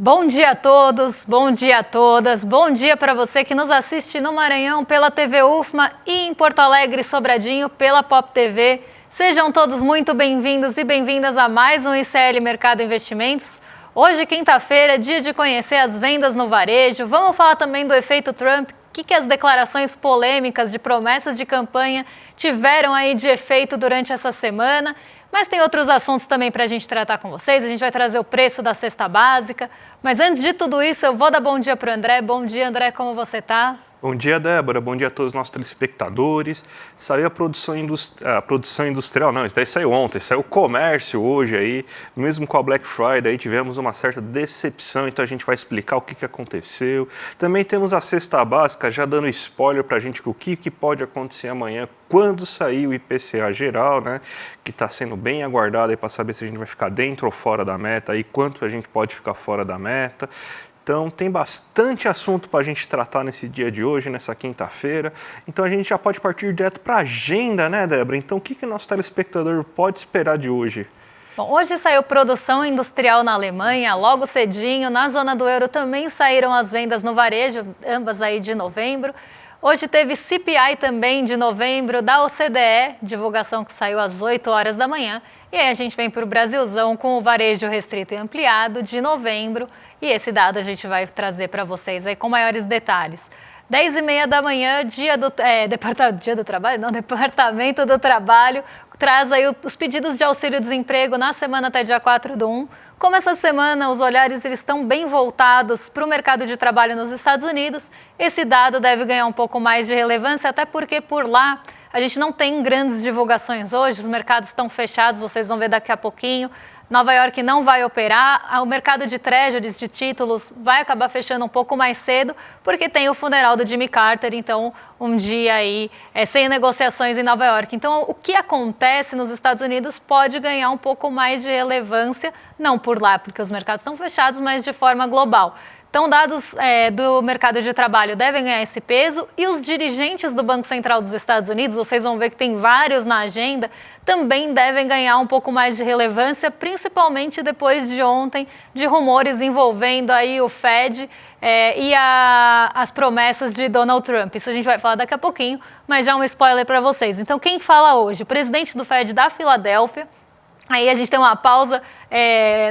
Bom dia a todos, bom dia a todas, bom dia para você que nos assiste no Maranhão pela TV UFMA e em Porto Alegre, Sobradinho, pela Pop TV. Sejam todos muito bem-vindos e bem-vindas a mais um ICL Mercado Investimentos. Hoje, quinta-feira, é dia de conhecer as vendas no varejo. Vamos falar também do efeito Trump, o que as declarações polêmicas de promessas de campanha tiveram aí de efeito durante essa semana. Mas tem outros assuntos também para a gente tratar com vocês. A gente vai trazer o preço da cesta básica. Mas antes de tudo isso, eu vou dar bom dia para o André. Bom dia, André, como você está? Bom dia, Débora. Bom dia a todos os nossos telespectadores. Saiu a produção industrial, não, isso daí saiu ontem. Saiu o comércio hoje aí, mesmo com a Black Friday, aí tivemos uma certa decepção, então a gente vai explicar o que aconteceu. Também temos a cesta básica, já dando spoiler para a gente o que pode acontecer amanhã, quando sair o IPCA geral, né, que está sendo bem aguardado aí para saber se a gente vai ficar dentro ou fora da meta, e quanto a gente pode ficar fora da meta. Então, tem bastante assunto para a gente tratar nesse dia de hoje, nessa quinta-feira. Então, a gente já pode partir direto para a agenda, né, Débora? Então, o que o nosso telespectador pode esperar de hoje? Bom, hoje saiu produção industrial na Alemanha, logo cedinho. Na zona do euro também saíram as vendas no varejo, ambas aí de novembro. Hoje teve CPI também de novembro da OCDE, divulgação que saiu às 8 horas da manhã. E aí a gente vem para o Brasilzão com o varejo restrito e ampliado de novembro. E esse dado a gente vai trazer para vocês aí com maiores detalhes. 10h30 da manhã, Departamento do Trabalho traz aí os pedidos de auxílio-desemprego na semana até dia 4/1. Como essa semana os olhares eles estão bem voltados para o mercado de trabalho nos Estados Unidos, esse dado deve ganhar um pouco mais de relevância, até porque por lá a gente não tem grandes divulgações hoje, os mercados estão fechados, vocês vão ver daqui a pouquinho. Nova York não vai operar, o mercado de treasuries, de títulos, vai acabar fechando um pouco mais cedo, porque tem o funeral do Jimmy Carter, então um dia aí sem negociações em Nova York. Então o que acontece nos Estados Unidos pode ganhar um pouco mais de relevância, não por lá, porque os mercados estão fechados, mas de forma global. Então, dados do mercado de trabalho devem ganhar esse peso e os dirigentes do Banco Central dos Estados Unidos, vocês vão ver que tem vários na agenda, também devem ganhar um pouco mais de relevância, principalmente depois de ontem, de rumores envolvendo aí o Fed e as promessas de Donald Trump. Isso a gente vai falar daqui a pouquinho, mas já um spoiler para vocês. Então, quem fala hoje? O presidente do Fed da Filadélfia. Aí a gente tem uma pausa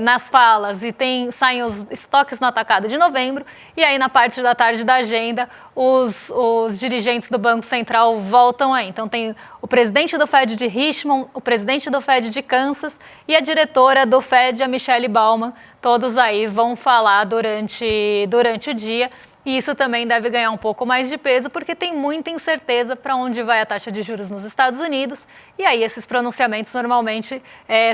nas falas e saem os estoques no atacado de novembro. E aí na parte da tarde da agenda, os dirigentes do Banco Central voltam aí. Então tem o presidente do Fed de Richmond, o presidente do Fed de Kansas e a diretora do Fed, a Michelle Bowman. Todos aí vão falar durante o dia. E isso também deve ganhar um pouco mais de peso, porque tem muita incerteza para onde vai a taxa de juros nos Estados Unidos. E aí esses pronunciamentos normalmente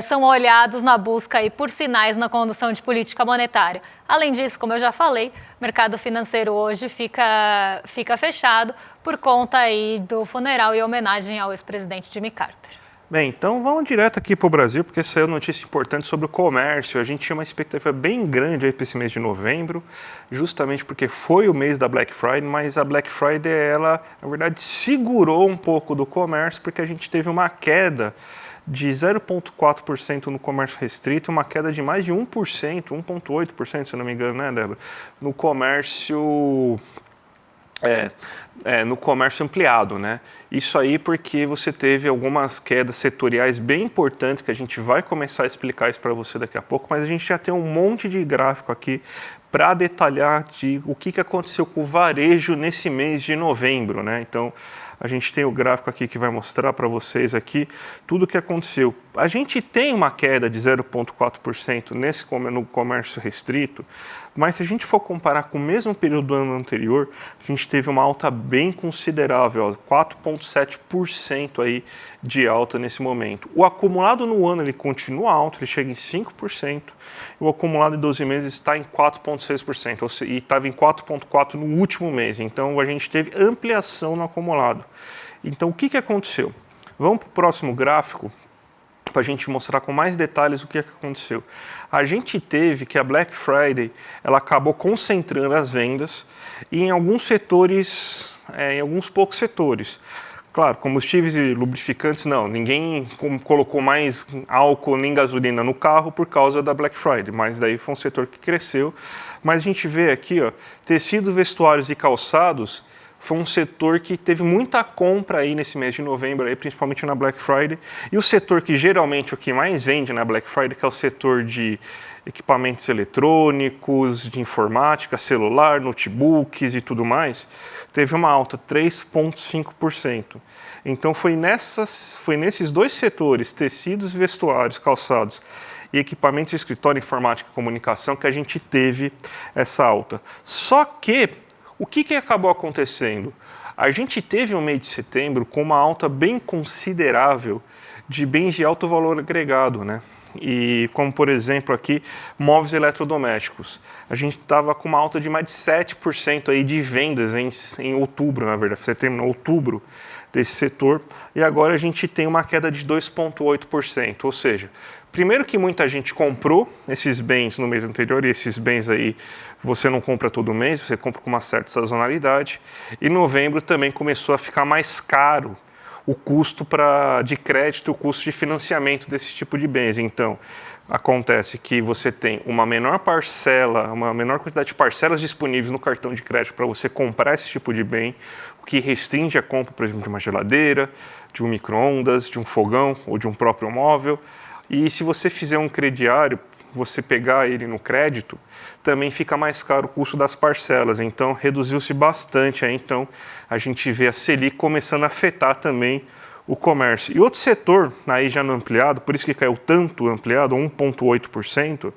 são olhados na busca aí por sinais na condução de política monetária. Além disso, como eu já falei, o mercado financeiro hoje fica fechado por conta aí do funeral e homenagem ao ex-presidente Jimmy Carter. Bem, então vamos direto aqui para o Brasil, porque saiu notícia importante sobre o comércio. A gente tinha uma expectativa bem grande aí para esse mês de novembro, justamente porque foi o mês da Black Friday, mas a Black Friday, ela, na verdade, segurou um pouco do comércio, porque a gente teve uma queda de 0,4% no comércio restrito, uma queda de mais de 1%, 1,8%, se não me engano, né, Débora? No comércio ampliado, né? Isso aí porque você teve algumas quedas setoriais bem importantes que a gente vai começar a explicar isso para você daqui a pouco, mas a gente já tem um monte de gráfico aqui para detalhar o que aconteceu com o varejo nesse mês de novembro, né? Então, a gente tem o gráfico aqui que vai mostrar para vocês aqui tudo o que aconteceu. A gente tem uma queda de 0,4% no comércio restrito, mas se a gente for comparar com o mesmo período do ano anterior, a gente teve uma alta bem considerável, 4,7% aí de alta nesse momento. O acumulado no ano ele continua alto, ele chega em 5%, e o acumulado de 12 meses está em 4,6%, e estava em 4,4% no último mês, então a gente teve ampliação no acumulado. Então o que aconteceu? Vamos para o próximo gráfico, para a gente mostrar com mais detalhes o que aconteceu. A gente teve que a Black Friday ela acabou concentrando as vendas em alguns setores, em alguns poucos setores. Claro, combustíveis e lubrificantes não, ninguém colocou mais álcool nem gasolina no carro por causa da Black Friday, mas daí foi um setor que cresceu. Mas a gente vê aqui, ó, tecidos, vestuários e calçados foi um setor que teve muita compra aí nesse mês de novembro, aí, principalmente na Black Friday. E o setor que geralmente o que mais vende na Black Friday, que é o setor de equipamentos eletrônicos, de informática, celular, notebooks e tudo mais, teve uma alta 3,5%. Então foi nesses dois setores, tecidos, vestuários, calçados e equipamentos de escritório, informática e comunicação, que a gente teve essa alta. Só que o que acabou acontecendo? A gente teve um mês de setembro com uma alta bem considerável de bens de alto valor agregado, né? E como, por exemplo, aqui, móveis eletrodomésticos. A gente estava com uma alta de mais de 7% aí de vendas em outubro, na verdade, setembro, outubro desse setor. E agora a gente tem uma queda de 2,8%, ou seja, primeiro que muita gente comprou esses bens no mês anterior, e esses bens aí você não compra todo mês, você compra com uma certa sazonalidade. E novembro também começou a ficar mais caro o custo de crédito, o custo de financiamento desse tipo de bens. Então, acontece que você tem uma menor parcela, uma menor quantidade de parcelas disponíveis no cartão de crédito para você comprar esse tipo de bem, o que restringe a compra, por exemplo, de uma geladeira, de um micro-ondas, de um fogão ou de um próprio móvel. E se você fizer um crediário, você pegar ele no crédito, também fica mais caro o custo das parcelas. Então, reduziu-se bastante. Aí, então, a gente vê a Selic começando a afetar também o comércio. E outro setor, aí já no ampliado, por isso que caiu tanto ampliado, 1,8%,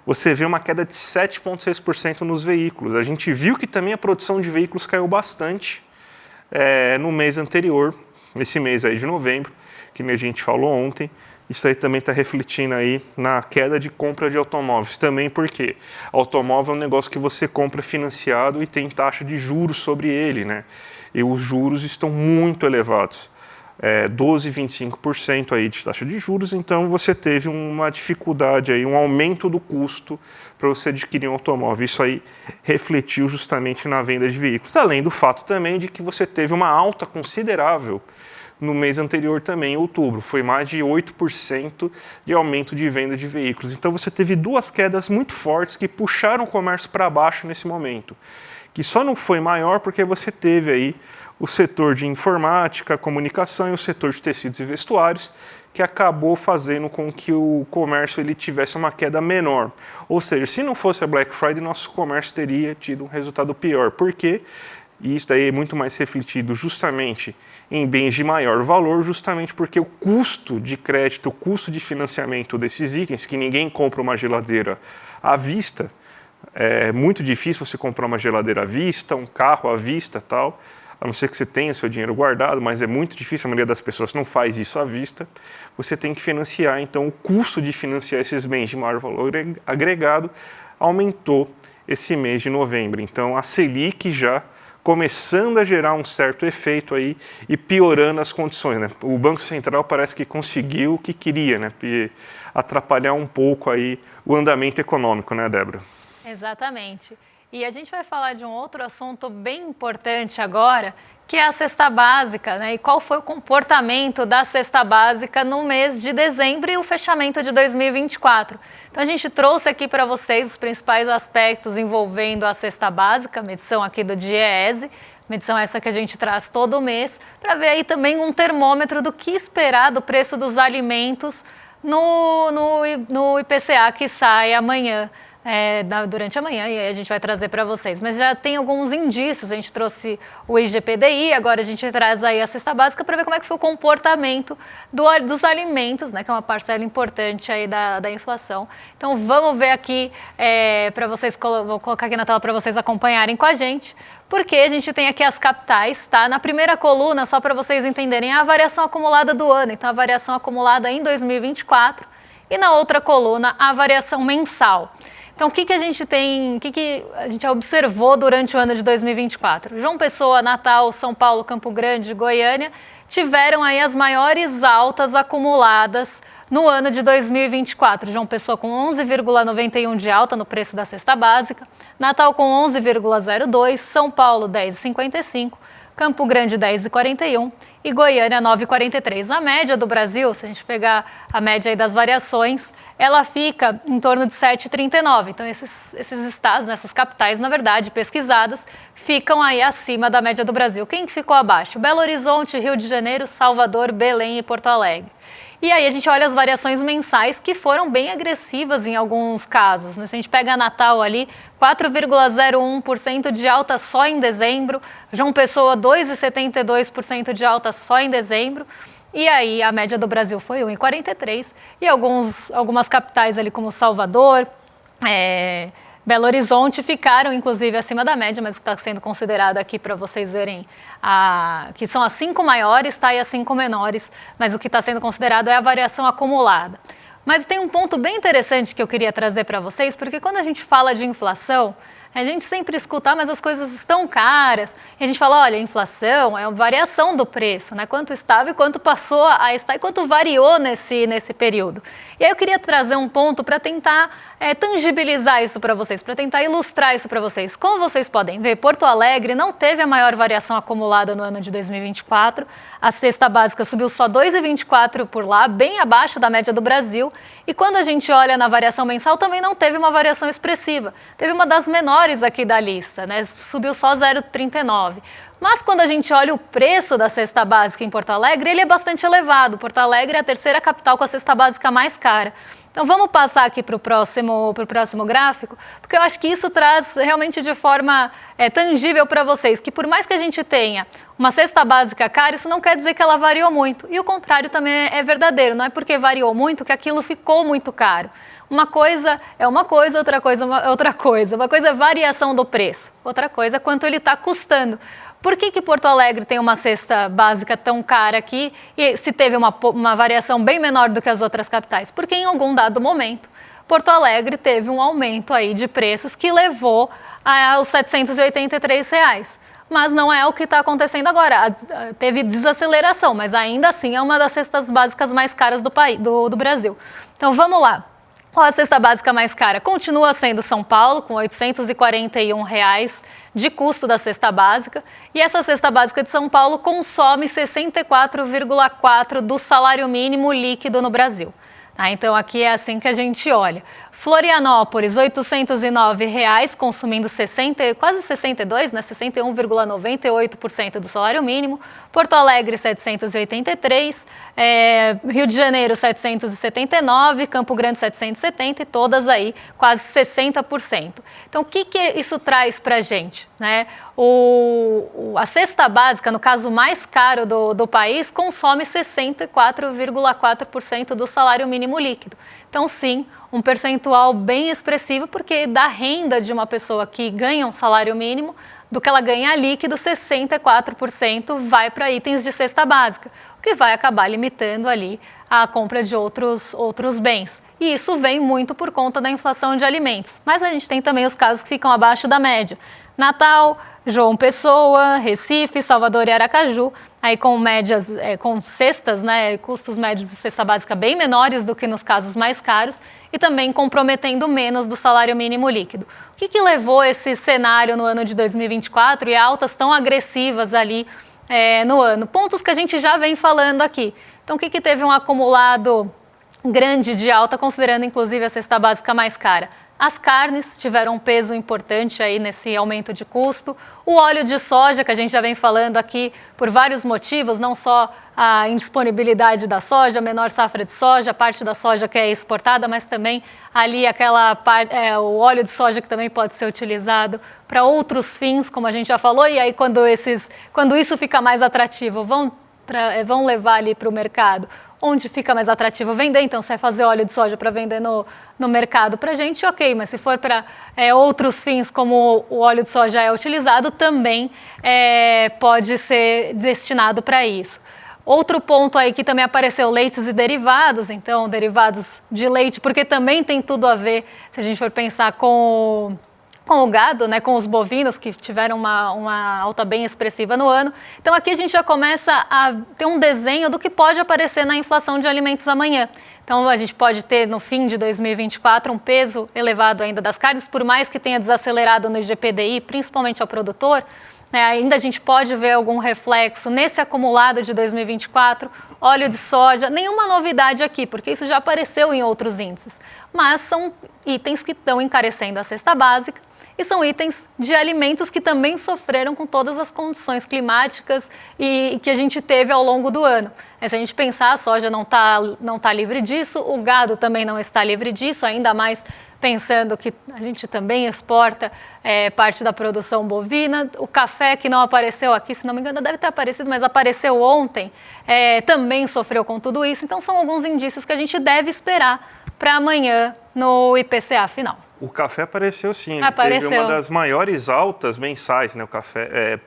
você vê uma queda de 7,6% nos veículos. A gente viu que também a produção de veículos caiu bastante no mês anterior, nesse mês aí de novembro, que a gente falou ontem. Isso aí também está refletindo aí na queda de compra de automóveis. Também porque automóvel é um negócio que você compra financiado e tem taxa de juros sobre ele, né? E os juros estão muito elevados. 12, 25% aí de taxa de juros, então você teve uma dificuldade aí, um aumento do custo para você adquirir um automóvel. Isso aí refletiu justamente na venda de veículos, além do fato também de que você teve uma alta considerável no mês anterior também, em outubro, foi mais de 8% de aumento de venda de veículos. Então você teve duas quedas muito fortes que puxaram o comércio para baixo nesse momento, que só não foi maior porque você teve aí o setor de informática, comunicação e o setor de tecidos e vestuários, que acabou fazendo com que o comércio ele tivesse uma queda menor. Ou seja, se não fosse a Black Friday, nosso comércio teria tido um resultado pior. Por quê? E isso daí é muito mais refletido justamente em bens de maior valor, justamente porque o custo de crédito, o custo de financiamento desses itens, que ninguém compra uma geladeira à vista, é muito difícil você comprar uma geladeira à vista, um carro à vista, tal, a não ser que você tenha seu dinheiro guardado, mas é muito difícil, a maioria das pessoas não faz isso à vista, você tem que financiar. Então, o custo de financiar esses bens de maior valor agregado aumentou esse mês de novembro. Então, a Selic já começando a gerar um certo efeito aí e piorando as condições, né? O Banco Central parece que conseguiu o que queria, né? Atrapalhar um pouco aí o andamento econômico, né, Débora? Exatamente. E a gente vai falar de um outro assunto bem importante agora, que é a cesta básica, né? E qual foi o comportamento da cesta básica no mês de dezembro e o fechamento de 2024. Então a gente trouxe aqui para vocês os principais aspectos envolvendo a cesta básica, medição aqui do DIEESE, medição essa que a gente traz todo mês, para ver aí também um termômetro do que esperar do preço dos alimentos no IPCA que sai amanhã. Durante a manhã, e aí a gente vai trazer para vocês. Mas já tem alguns indícios, a gente trouxe o IGPDI, agora a gente traz aí a cesta básica para ver como é que foi o comportamento dos alimentos, né, que é uma parcela importante aí da inflação. Então vamos ver aqui, para vocês, vou colocar aqui na tela para vocês acompanharem com a gente, porque a gente tem aqui as capitais, tá? Na primeira coluna, só para vocês entenderem, a variação acumulada do ano, então a variação acumulada em 2024, e na outra coluna, a variação mensal. Então, o que a gente tem, o que a gente observou durante o ano de 2024? João Pessoa, Natal, São Paulo, Campo Grande, Goiânia tiveram aí as maiores altas acumuladas no ano de 2024. João Pessoa com 11,91 de alta no preço da cesta básica, Natal com 11,02, São Paulo 10,55, Campo Grande 10,41 e Goiânia 9,43. A média do Brasil, se a gente pegar a média aí das variações, ela fica em torno de 7,39. Então esses estados, essas capitais, na verdade, pesquisadas, ficam aí acima da média do Brasil. Quem ficou abaixo? Belo Horizonte, Rio de Janeiro, Salvador, Belém e Porto Alegre. E aí a gente olha as variações mensais que foram bem agressivas em alguns casos, né? Se a gente pega Natal ali, 4,01% de alta só em dezembro, João Pessoa 2,72% de alta só em dezembro, e aí a média do Brasil foi 1,43%, e algumas capitais ali como Salvador, Belo Horizonte ficaram, inclusive, acima da média, mas está sendo considerado aqui para vocês verem que são as 5 maiores, tá? E as 5 menores, mas o que está sendo considerado é a variação acumulada. Mas tem um ponto bem interessante que eu queria trazer para vocês, porque quando a gente fala de inflação, a gente sempre escuta, mas as coisas estão caras. E a gente fala, olha, a inflação é uma variação do preço, né? Quanto estava e quanto passou a estar e quanto variou nesse período. E aí eu queria trazer um ponto para tentar tangibilizar isso para vocês, para tentar ilustrar isso para vocês. Como vocês podem ver, Porto Alegre não teve a maior variação acumulada no ano de 2024. A cesta básica subiu só 2,24 por lá, bem abaixo da média do Brasil. E quando a gente olha na variação mensal, também não teve uma variação expressiva. Teve uma das menores aqui da lista, né? Subiu só 0,39. Mas quando a gente olha o preço da cesta básica em Porto Alegre, ele é bastante elevado. Porto Alegre é a terceira capital com a cesta básica mais cara. Então vamos passar aqui para o próximo gráfico, porque eu acho que isso traz realmente de forma tangível para vocês, que por mais que a gente tenha uma cesta básica cara, isso não quer dizer que ela variou muito. E o contrário também é verdadeiro, não é porque variou muito que aquilo ficou muito caro. Uma coisa é uma coisa, outra coisa é outra coisa. Uma coisa é variação do preço, outra coisa é quanto ele está custando. Por que Porto Alegre tem uma cesta básica tão cara aqui e se teve uma variação bem menor do que as outras capitais? Porque em algum dado momento, Porto Alegre teve um aumento aí de preços que levou aos R$ 783. Mas não é o que está acontecendo agora. Teve desaceleração, mas ainda assim é uma das cestas básicas mais caras do Brasil. Então vamos lá. Qual a cesta básica mais cara? Continua sendo São Paulo, com R$ 841 de custo da cesta básica. E essa cesta básica de São Paulo consome 64,4% do salário mínimo líquido no Brasil. Então aqui é assim que a gente olha. Florianópolis, R$ 809, consumindo quase 62, né? 61,98% do salário mínimo. Porto Alegre, 783, Rio de Janeiro, 779, Campo Grande, 770 e todas aí quase 60%. Então, o que isso traz para a gente, né? A cesta básica, no caso mais caro do país, consome 64,4% do salário mínimo líquido. Então, sim, um percentual bem expressivo, porque da renda de uma pessoa que ganha um salário mínimo, do que ela ganha líquido, 64% vai para itens de cesta básica, o que vai acabar limitando ali a compra de outros bens. E isso vem muito por conta da inflação de alimentos. Mas a gente tem também os casos que ficam abaixo da média. Natal, João Pessoa, Recife, Salvador e Aracaju, aí com médias, com cestas, né, custos médios de cesta básica bem menores do que nos casos mais caros e também comprometendo menos do salário mínimo líquido. O que levou esse cenário no ano de 2024 e altas tão agressivas ali no ano? Pontos que a gente já vem falando aqui. Então, o que teve um acumulado grande de alta, considerando inclusive a cesta básica mais cara? As carnes tiveram um peso importante aí nesse aumento de custo. O óleo de soja, que a gente já vem falando aqui por vários motivos, não só a indisponibilidade da soja, a menor safra de soja, a parte da soja que é exportada, mas também ali o óleo de soja que também pode ser utilizado para outros fins, como a gente já falou, e aí quando isso fica mais atrativo, vão levar ali para o mercado. Onde fica mais atrativo vender, então se vai fazer óleo de soja para vender no mercado para a gente, ok, mas se for para outros fins, como o óleo de soja é utilizado, também pode ser destinado para isso. Outro ponto aí que também apareceu, leites e derivados, então derivados de leite, porque também tem tudo a ver, se a gente for pensar com o gado, né, com os bovinos que tiveram uma alta bem expressiva no ano. Então aqui a gente já começa a ter um desenho do que pode aparecer na inflação de alimentos amanhã. Então a gente pode ter no fim de 2024 um peso elevado ainda das carnes, por mais que tenha desacelerado no IGPDI, principalmente ao produtor, né? Ainda a gente pode ver algum reflexo nesse acumulado de 2024. Óleo de soja, nenhuma novidade aqui, porque isso já apareceu em outros índices. Mas são itens que estão encarecendo a cesta básica e são itens de alimentos que também sofreram com todas as condições climáticas e que a gente teve ao longo do ano. Se a gente pensar, a soja não tá livre disso, o gado também não está livre disso, ainda mais pensando que a gente também exporta parte da produção bovina. O café, que não apareceu aqui, se não me engano, deve ter aparecido, mas apareceu ontem, também sofreu com tudo isso. Então, são alguns indícios que a gente deve esperar para amanhã no IPCA final. O café apareceu sim, apareceu. Teve uma das maiores altas mensais, né, o café.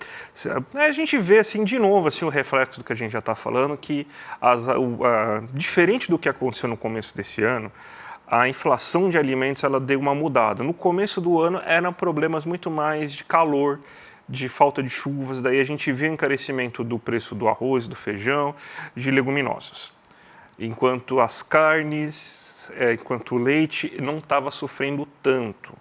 A gente vê assim de novo assim, o reflexo do que a gente já está falando, que diferente do que aconteceu no começo desse ano, a inflação de alimentos ela deu uma mudada. No começo do ano eram problemas muito mais de calor, de falta de chuvas, daí a gente viu o encarecimento do preço do arroz, do feijão, de leguminosas. Enquanto as carnes, enquanto o leite não estava sofrendo tanto.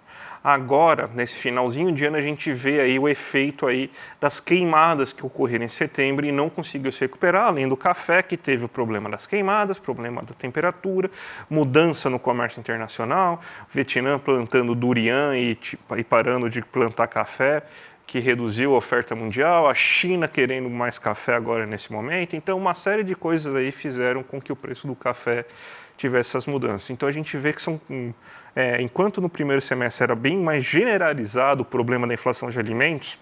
Agora, nesse finalzinho de ano, a gente vê aí o efeito aí das queimadas que ocorreram em setembro e não conseguiu se recuperar, além do café, que teve o problema das queimadas, problema da temperatura, mudança no comércio internacional, o Vietnã plantando durian e parando de plantar café, que reduziu a oferta mundial, a China querendo mais café agora nesse momento. Então, uma série de coisas aí fizeram com que o preço do café tivesse essas mudanças. Então, a gente vê que são... enquanto no primeiro semestre era bem mais generalizado o problema da inflação de alimentos,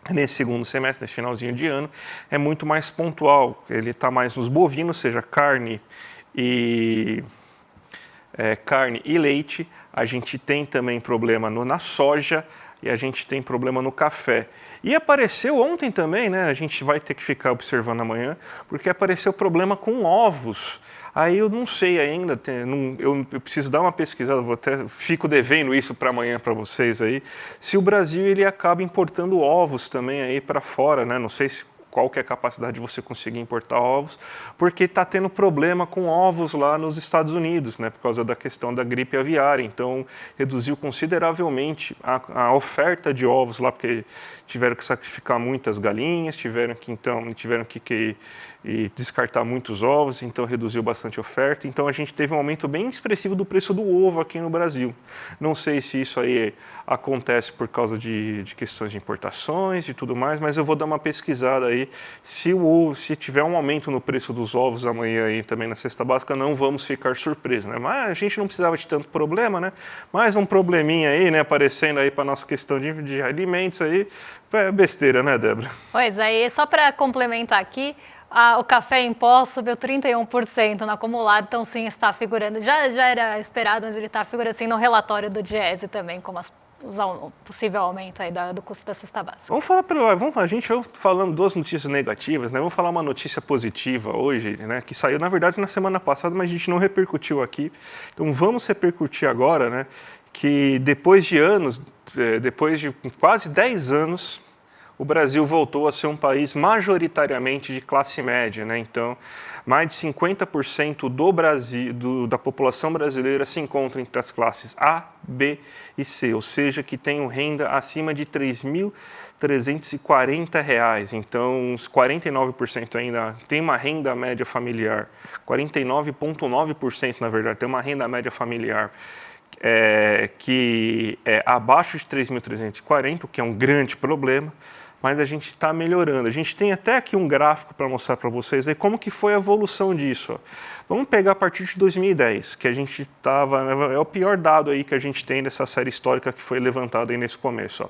nesse segundo semestre, nesse finalzinho de ano, é muito mais pontual. Ele está mais nos bovinos, seja carne e leite. A gente tem também problema na soja, e a gente tem problema no café. E apareceu ontem também, né? A gente vai ter que ficar observando amanhã, porque apareceu problema com ovos. Aí eu não sei ainda, eu preciso dar uma pesquisada, fico devendo isso para amanhã para vocês aí, se o Brasil ele acaba importando ovos também aí para fora, né? Não sei qual que é a capacidade de você conseguir importar ovos, porque está tendo problema com ovos lá nos Estados Unidos, né, por causa da questão da gripe aviária. Então, reduziu consideravelmente a oferta de ovos lá, porque tiveram que sacrificar muitas galinhas, tiveram que descartar muitos ovos, então reduziu bastante a oferta. Então, a gente teve um aumento bem expressivo do preço do ovo aqui no Brasil. Não sei se isso aí acontece por causa de questões de importações e tudo mais, mas eu vou dar uma pesquisada aí. Se tiver um aumento no preço dos ovos amanhã aí também na cesta básica, não vamos ficar surpresos, né? Mas a gente não precisava de tanto problema, né? Mais um probleminha aí, né, aparecendo aí para nossa questão de alimentos aí. É besteira, né, Débora? Pois é, só para complementar aqui, o café em pó subiu 31% no acumulado, então sim, está figurando, já era esperado, mas ele está figurando assim no relatório do Diese também, como um possível aumento aí do custo da cesta básica. A gente vai falando duas notícias negativas, né? Vamos falar uma notícia positiva hoje, né? Que saiu, na verdade, na semana passada, mas a gente não repercutiu aqui. Então vamos repercutir agora, né? Que depois de quase 10 anos, o Brasil voltou a ser um país majoritariamente de classe média, né? Então, mais de 50% da população brasileira se encontra entre as classes A, B e C, ou seja, que tem renda acima de R$ 3.340. Então, uns 49% ainda tem uma renda média familiar, 49,9% na verdade, tem uma renda média familiar que é abaixo de 3.340, o que é um grande problema. Mas a gente está melhorando. A gente tem até aqui um gráfico para mostrar para vocês aí como que foi a evolução disso. Ó. Vamos pegar a partir de 2010, que a gente estava... É o pior dado aí que a gente tem dessa série histórica que foi levantada aí nesse começo. Ó.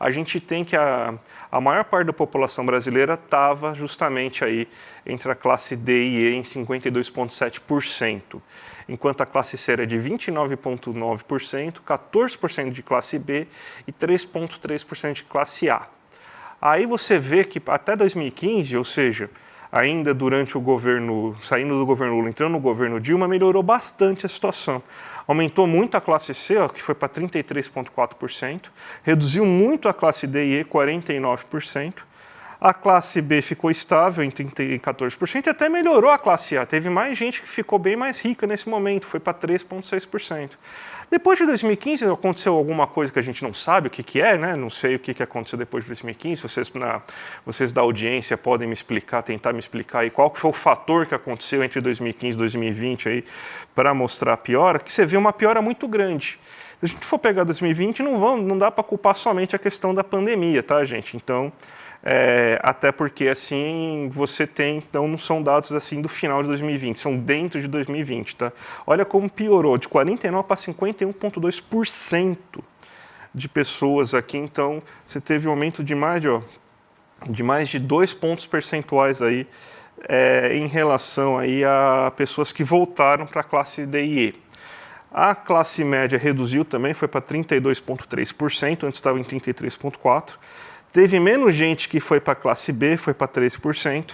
A gente tem que a maior parte da população brasileira estava justamente aí entre a classe D e E em 52,7%. Enquanto a classe C era de 29,9%, 14% de classe B e 3,3% de classe A. Aí você vê que até 2015, ou seja, ainda durante o governo, saindo do governo Lula, entrando no governo Dilma, melhorou bastante a situação. Aumentou muito a classe C, ó, que foi para 33,4%, reduziu muito a classe D e E, 49%. A classe B ficou estável em 14% e até melhorou a classe A. Teve mais gente que ficou bem mais rica nesse momento, foi para 3,6%. Depois de 2015 aconteceu alguma coisa que a gente não sabe o que é, né? Não sei o que aconteceu depois de 2015. Vocês da audiência podem me explicar, tentar me explicar aí qual que foi o fator que aconteceu entre 2015 e 2020 aí para mostrar a piora, que você vê uma piora muito grande. Se a gente for pegar 2020, não dá para culpar somente a questão da pandemia, tá, gente? Então, até porque assim você tem, então não são dados assim do final de 2020, são dentro de 2020, tá? Olha como piorou de 49 para 51,2% de pessoas aqui, então você teve um aumento de mais de 2 pontos percentuais aí em relação aí a pessoas que voltaram para a classe D e E. A classe média reduziu também, foi para 32,3%, antes estava em 33,4%. Teve menos gente que foi para a classe B, foi para 13%,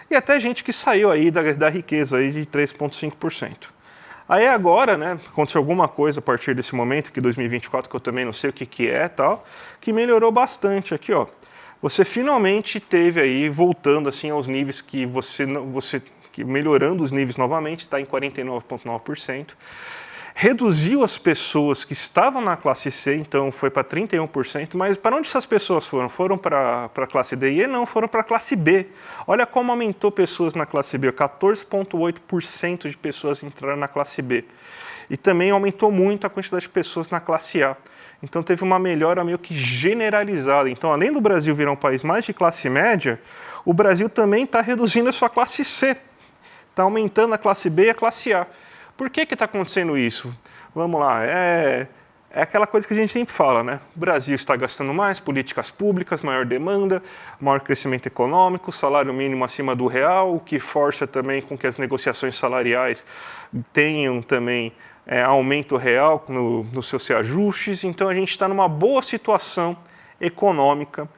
e até gente que saiu aí da riqueza aí de 3,5%. Aí agora, né, aconteceu alguma coisa a partir desse momento, que 2024, que eu também não sei o que é tal, que melhorou bastante aqui, ó. Você finalmente teve aí, voltando assim aos níveis que que melhorando os níveis novamente, está em 49,9%. Reduziu as pessoas que estavam na classe C, então foi para 31%, mas para onde essas pessoas foram? Foram para a classe D e E? Não, foram para a classe B. Olha como aumentou pessoas na classe B, 14,8% de pessoas entraram na classe B. E também aumentou muito a quantidade de pessoas na classe A. Então teve uma melhora meio que generalizada. Então, além do Brasil virar um país mais de classe média, o Brasil também está reduzindo a sua classe C. Está aumentando a classe B e a classe A. Por que está acontecendo isso? Vamos lá, é aquela coisa que a gente sempre fala, né? O Brasil está gastando mais, políticas públicas, maior demanda, maior crescimento econômico, salário mínimo acima do real, o que força também com que as negociações salariais tenham também aumento real nos seus reajustes. Então a gente está numa boa situação econômica,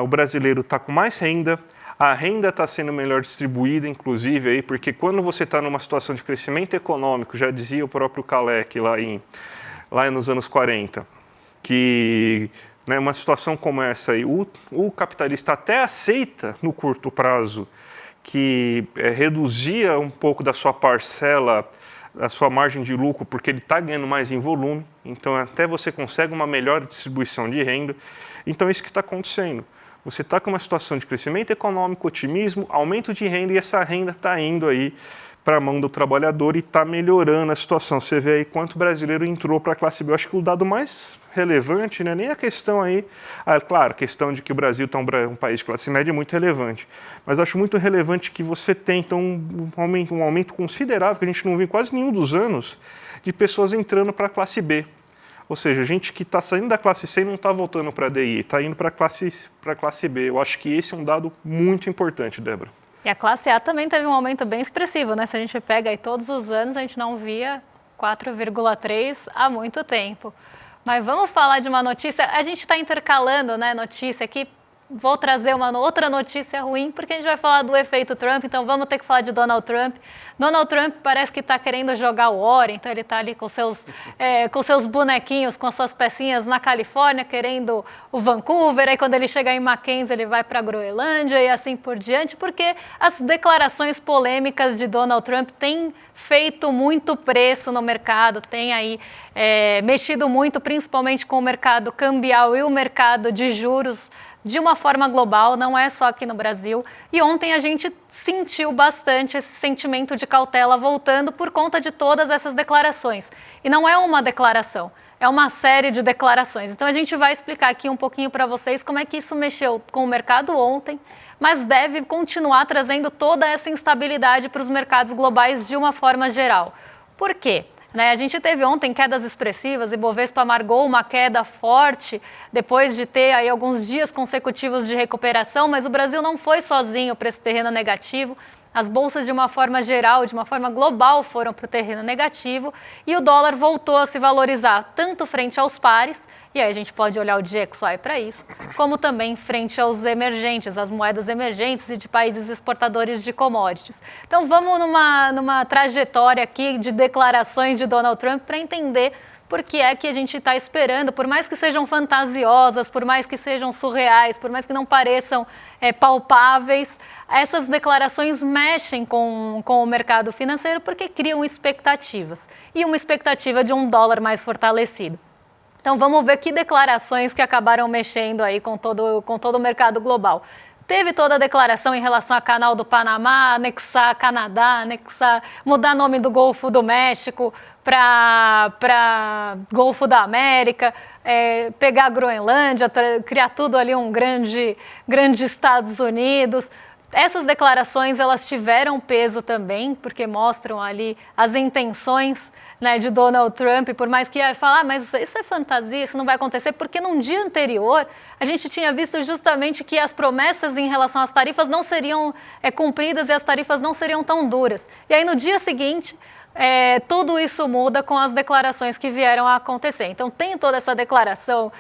o brasileiro está com mais renda, a renda está sendo melhor distribuída, inclusive, aí, porque quando você está numa situação de crescimento econômico, já dizia o próprio Kalec lá nos anos 40, que uma situação como essa aí, o capitalista até aceita no curto prazo que reduzia um pouco da sua parcela, a sua margem de lucro, porque ele está ganhando mais em volume, então até você consegue uma melhor distribuição de renda. Então é isso que está acontecendo. Você está com uma situação de crescimento econômico, otimismo, aumento de renda, e essa renda está indo aí para a mão do trabalhador e está melhorando a situação. Você vê aí quanto brasileiro entrou para a classe B. Eu acho que o dado mais relevante, né, nem a questão aí, claro, a questão de que o Brasil está um país de classe média é muito relevante, mas acho muito relevante que você tem então, um aumento considerável, que a gente não vê em quase nenhum dos anos, de pessoas entrando para a classe B. Ou seja, gente que está saindo da classe C e não está voltando para a DI, está indo para a classe B. Eu acho que esse é um dado muito importante, Débora. E a classe A também teve um aumento bem expressivo, né? Se a gente pega aí todos os anos, a gente não via 4,3 há muito tempo. Mas vamos falar de uma notícia, a gente está intercalando, né, notícia aqui. Vou trazer uma outra notícia ruim, porque a gente vai falar do efeito Trump, então vamos ter que falar de Donald Trump. Donald Trump parece que está querendo jogar o War, então ele está ali com seus bonequinhos, com as suas pecinhas na Califórnia, querendo o Vancouver, aí quando ele chegar em Mackenzie ele vai para a Groenlândia e assim por diante, porque as declarações polêmicas de Donald Trump têm feito muito preço no mercado, tem aí mexido muito, principalmente com o mercado cambial e o mercado de juros, de uma forma global, não é só aqui no Brasil. E ontem a gente sentiu bastante esse sentimento de cautela voltando por conta de todas essas declarações. E não é uma declaração, é uma série de declarações. Então a gente vai explicar aqui um pouquinho para vocês como é que isso mexeu com o mercado ontem, mas deve continuar trazendo toda essa instabilidade para os mercados globais de uma forma geral. Por quê? A gente teve ontem quedas expressivas, Ibovespa amargou uma queda forte depois de ter aí alguns dias consecutivos de recuperação, mas o Brasil não foi sozinho para esse terreno negativo. As bolsas, de uma forma geral, de uma forma global, foram para o terreno negativo e o dólar voltou a se valorizar tanto frente aos pares, e aí a gente pode olhar o DXY para isso, como também frente aos emergentes, as moedas emergentes e de países exportadores de commodities. Então vamos numa trajetória aqui de declarações de Donald Trump para entender por que é que a gente está esperando, por mais que sejam fantasiosas, por mais que sejam surreais, por mais que não pareçam palpáveis, essas declarações mexem com o mercado financeiro porque criam expectativas, e uma expectativa de um dólar mais fortalecido. Então vamos ver que declarações que acabaram mexendo aí com todo o mercado global. Teve toda a declaração em relação ao Canal do Panamá, anexar Canadá, mudar nome do Golfo do México para Golfo da América, pegar a Groenlândia, criar tudo ali um grande Estados Unidos. Essas declarações elas tiveram peso também, porque mostram ali as intenções, né, de Donald Trump, por mais que ia falar, mas isso é fantasia, isso não vai acontecer, porque num dia anterior a gente tinha visto justamente que as promessas em relação às tarifas não seriam cumpridas e as tarifas não seriam tão duras. E aí no dia seguinte, tudo isso muda com as declarações que vieram a acontecer. Então tem toda essa declaração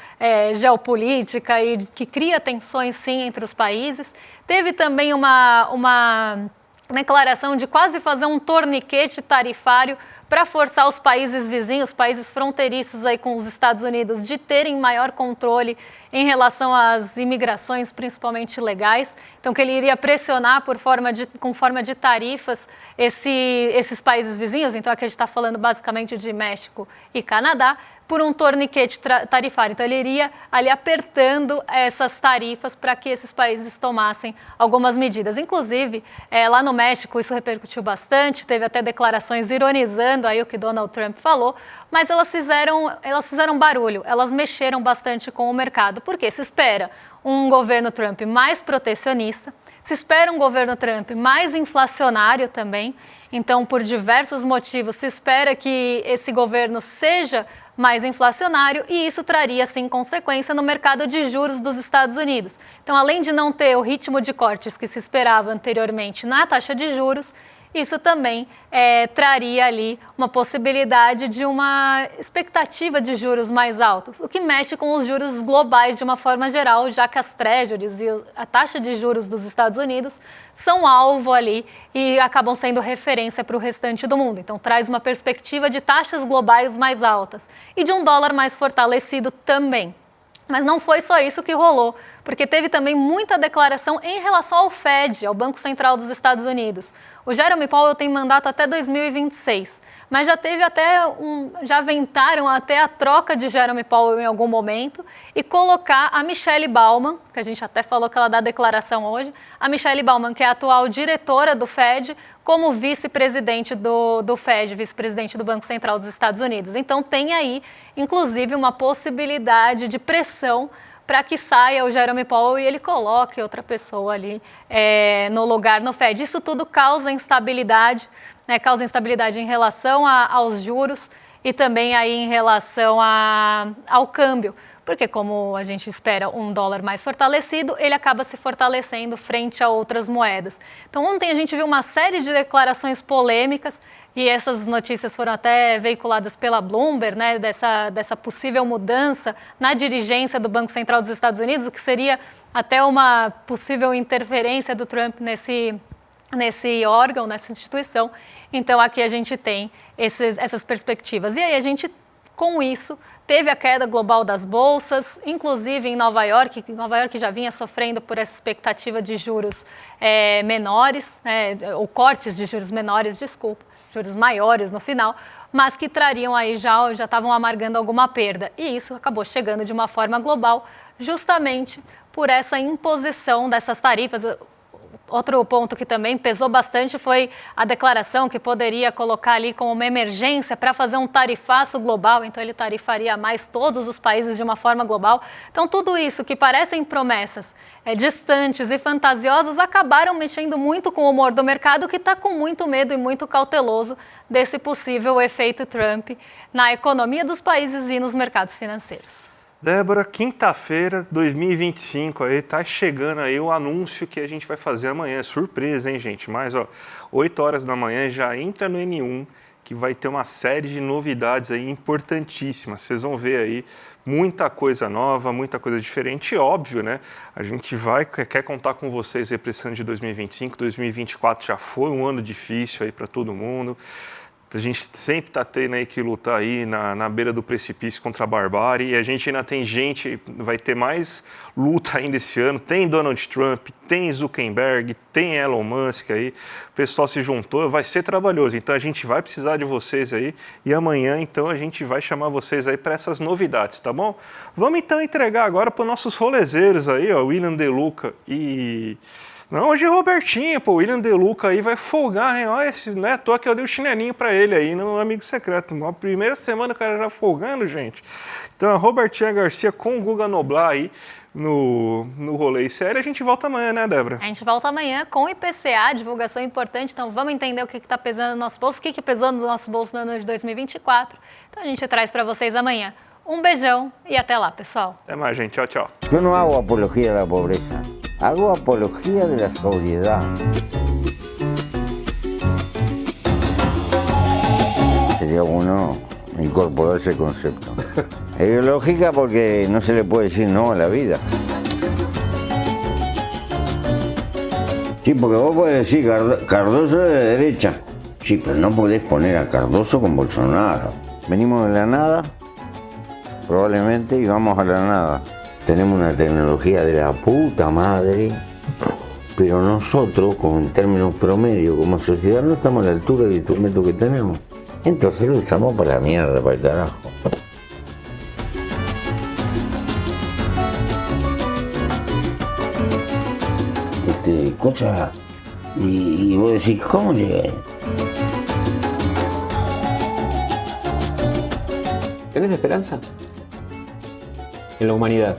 geopolítica e que cria tensões sim entre os países. Teve também uma declaração de quase fazer um torniquete tarifário para forçar os países vizinhos, países fronteiriços aí com os Estados Unidos, de terem maior controle em relação às imigrações, principalmente ilegais. Então, que ele iria pressionar com forma de tarifas esses países vizinhos. Então, aqui a gente está falando basicamente de México e Canadá, por um torniquete tarifário. Então, ele iria ali apertando essas tarifas para que esses países tomassem algumas medidas. Inclusive, lá no México, isso repercutiu bastante, teve até declarações ironizando aí o que Donald Trump falou, mas elas fizeram barulho, elas mexeram bastante com o mercado. Por quê? Se espera um governo Trump mais protecionista, se espera um governo Trump mais inflacionário também. Então, por diversos motivos, se espera que esse governo seja mais inflacionário e isso traria, sim, consequência no mercado de juros dos Estados Unidos. Então, além de não ter o ritmo de cortes que se esperava anteriormente na taxa de juros, isso também traria ali uma possibilidade de uma expectativa de juros mais altos, o que mexe com os juros globais de uma forma geral, já que as treasuries e a taxa de juros dos Estados Unidos são alvo ali e acabam sendo referência para o restante do mundo. Então, traz uma perspectiva de taxas globais mais altas e de um dólar mais fortalecido também. Mas não foi só isso que rolou, porque teve também muita declaração em relação ao Fed, ao Banco Central dos Estados Unidos. O Jerome Powell tem mandato até 2026, mas já aventaram até a troca de Jerome Powell em algum momento e colocar a Michelle Bowman, que a gente até falou que ela dá declaração hoje, a Michelle Bowman, que é a atual diretora do Fed, como vice-presidente do Fed, vice-presidente do Banco Central dos Estados Unidos. Então tem aí, inclusive, uma possibilidade de pressão para que saia o Jerome Powell e ele coloque outra pessoa ali no lugar no Fed. Isso tudo causa instabilidade, né, causa instabilidade em relação aos juros e também aí em relação ao câmbio, porque como a gente espera um dólar mais fortalecido, ele acaba se fortalecendo frente a outras moedas. Então ontem a gente viu uma série de declarações polêmicas e essas notícias foram até veiculadas pela Bloomberg, né, dessa possível mudança na dirigência do Banco Central dos Estados Unidos, o que seria até uma possível interferência do Trump nesse órgão, nessa instituição. Então aqui a gente tem essas perspectivas. E aí a gente, com isso, teve a queda global das bolsas, inclusive em Nova York. Nova York já vinha sofrendo por essa expectativa de juros menores, ou cortes de juros menores, juros maiores no final, mas que trariam aí já estavam amargando alguma perda. E isso acabou chegando de uma forma global, justamente por essa imposição dessas tarifas. Outro ponto que também pesou bastante foi a declaração que poderia colocar ali como uma emergência para fazer um tarifaço global, então ele tarifaria mais todos os países de uma forma global. Então tudo isso que parecem promessas distantes e fantasiosas acabaram mexendo muito com o humor do mercado, que está com muito medo e muito cauteloso desse possível efeito Trump na economia dos países e nos mercados financeiros. Débora, quinta-feira, 2025, aí tá chegando aí o anúncio que a gente vai fazer amanhã. Surpresa, hein, gente? Mas, 8 horas da manhã já entra no N1, que vai ter uma série de novidades aí importantíssimas. Vocês vão ver aí muita coisa nova, muita coisa diferente. E óbvio, né? A gente quer contar com vocês aí para esse ano de 2025. 2024 já foi um ano difícil aí para todo mundo. A gente sempre está tendo aí que lutar aí na beira do precipício contra a barbárie, e a gente ainda tem gente, vai ter mais luta ainda esse ano, tem Donald Trump, tem Zuckerberg, tem Elon Musk aí, o pessoal se juntou, vai ser trabalhoso, então a gente vai precisar de vocês aí, e amanhã então a gente vai chamar vocês aí para essas novidades, tá bom? Vamos então entregar agora para os nossos rolezeiros aí, ó, William De Luca e... Não, hoje é Robertinho, pô, o William De Luca aí vai folgar, hein? Olha, não é à toa que eu dei o chinelinho pra ele aí no Amigo Secreto. A primeira semana o cara já folgando, gente. Então, a Robertinha Garcia com o Guga Noblar aí no Rolê e Série. A gente volta amanhã, né, Débora? A gente volta amanhã com o IPCA, divulgação importante. Então, vamos entender o que está pesando no nosso bolso, o que pesou no nosso bolso no ano de 2024. Então, a gente traz para vocês amanhã. Um beijão e até lá, pessoal. Até mais, gente. Tchau, tchau. Eu não hago apologia da pobreza. Hago apología de la sobriedad. Sería bueno incorporar ese concepto. Es ideológica porque no se le puede decir no a la vida. Sí, porque vos podés decir Cardoso es de derecha. Sí, pero no podés poner a Cardoso con Bolsonaro. Venimos de la nada, probablemente, y vamos a la nada. Tenemos una tecnología de la puta madre, pero nosotros, en términos promedio, como sociedad, no estamos a la altura del instrumento que tenemos. Entonces lo usamos para la mierda, para el carajo. Cosa, y vos decís, ¿cómo llegué? ¿Tenés esperanza en la humanidad?